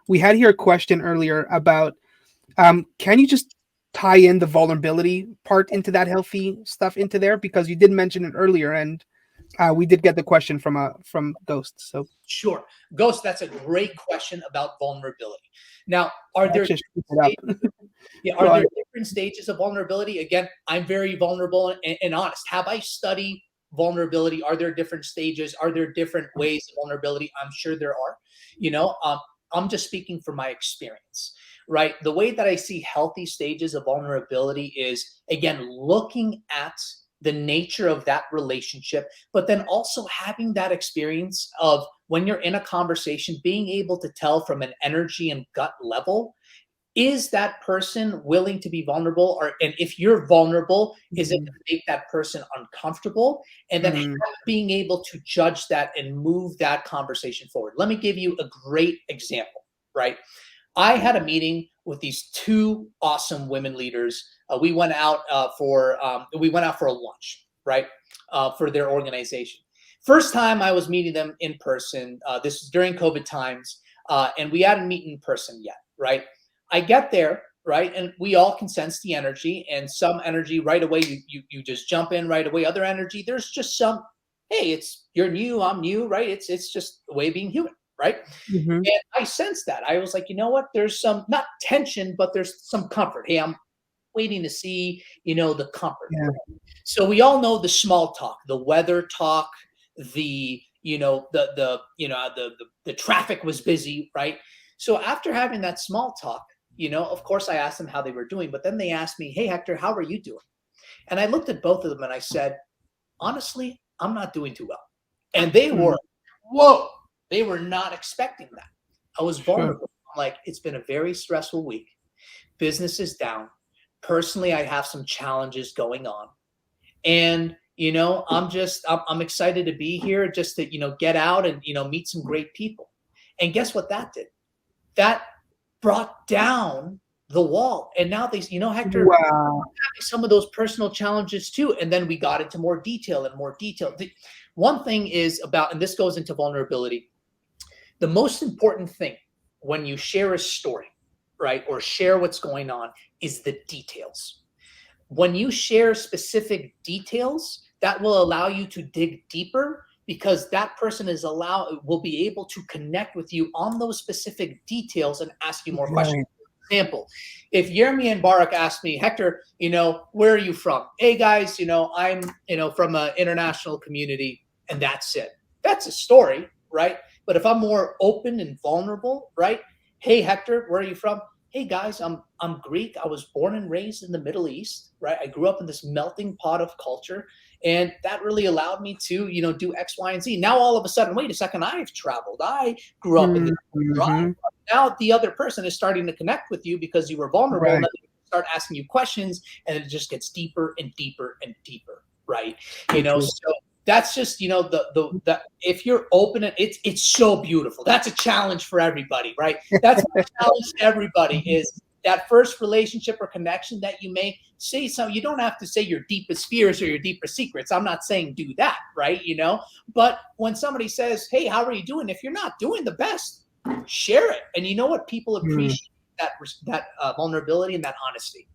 we had here a question earlier about can you just tie in the vulnerability part into that healthy stuff into there, because you did mention it earlier, and we did get the question from Ghost. So Sure. Ghost, that's a great question about vulnerability. Now, are there just keep it up. yeah, are there different stages of vulnerability? Again, I'm very vulnerable and honest. Have I studied vulnerability? Are there different stages? Are there different ways of vulnerability? I'm sure there are. You know, I'm just speaking from my experience, right? The way that I see healthy stages of vulnerability is, again, looking at the nature of that relationship, but then also having that experience of when you're in a conversation, being able to tell from an energy and gut level, is that person willing to be vulnerable? Or, and if you're vulnerable, is it going to make that person uncomfortable? And then being able to judge that and move that conversation forward. Let me give you a great example, right? I had a meeting with these two awesome women leaders. We went out for a lunch, right, for their organization. First time I was meeting them in person. This was during COVID times, and we hadn't met in person yet, right? I get there, right, and we all can sense the energy, and some energy right away you just jump in right away. Other energy, there's just some, hey, you're new, I'm new, right? It's just the way of being human, right? And I sensed that. I was like, you know what? There's some, not tension, but there's some comfort. Hey, I'm waiting to see, the comfort. Yeah. So we all know the small talk, the weather talk, the, the traffic was busy, right? So after having that small talk, of course I asked them how they were doing, but then they asked me, hey, Hector, how are you doing? And I looked at both of them and I said, honestly, I'm not doing too well. And they were, whoa, they were not expecting that. I was vulnerable. Sure. I'm like, it's been a very stressful week. Business is down. Personally, I have some challenges going on. And, I'm excited to be here just to, get out and, meet some great people. And guess what that did? That brought down the wall. And now they, Hector, wow, some of those personal challenges too. And then we got into more detail and more detail. One thing is about, and this goes into vulnerability, the most important thing when you share a story, right, or share what's going on is the details. When you share specific details, that will allow you to dig deeper, because that person will be able to connect with you on those specific details and ask you more questions. For example, if Yermi and Barak asked me, Hector, where are you from? Hey guys, I'm, from an international community, and that's it. That's a story, right? But if I'm more open and vulnerable, right? Hey, Hector, where are you from? Hey guys, I'm Greek. I was born and raised in the Middle East, right? I grew up in this melting pot of culture, and that really allowed me to, do X, Y, and Z. Now all of a sudden, wait a second, I've traveled. I grew up in the now the other person is starting to connect with you because you were vulnerable, right. And then they start asking you questions, and it just gets deeper and deeper and deeper, right? So that's just, the if you're open, it's so beautiful. That's a challenge for everybody, right? That's a challenge to everybody, is that first relationship or connection that you make. Say something. You don't have to say your deepest fears or your deepest secrets. I'm not saying do that, right? But when somebody says, hey, how are you doing? If you're not doing the best, share it. And you know what? People appreciate that vulnerability and that honesty.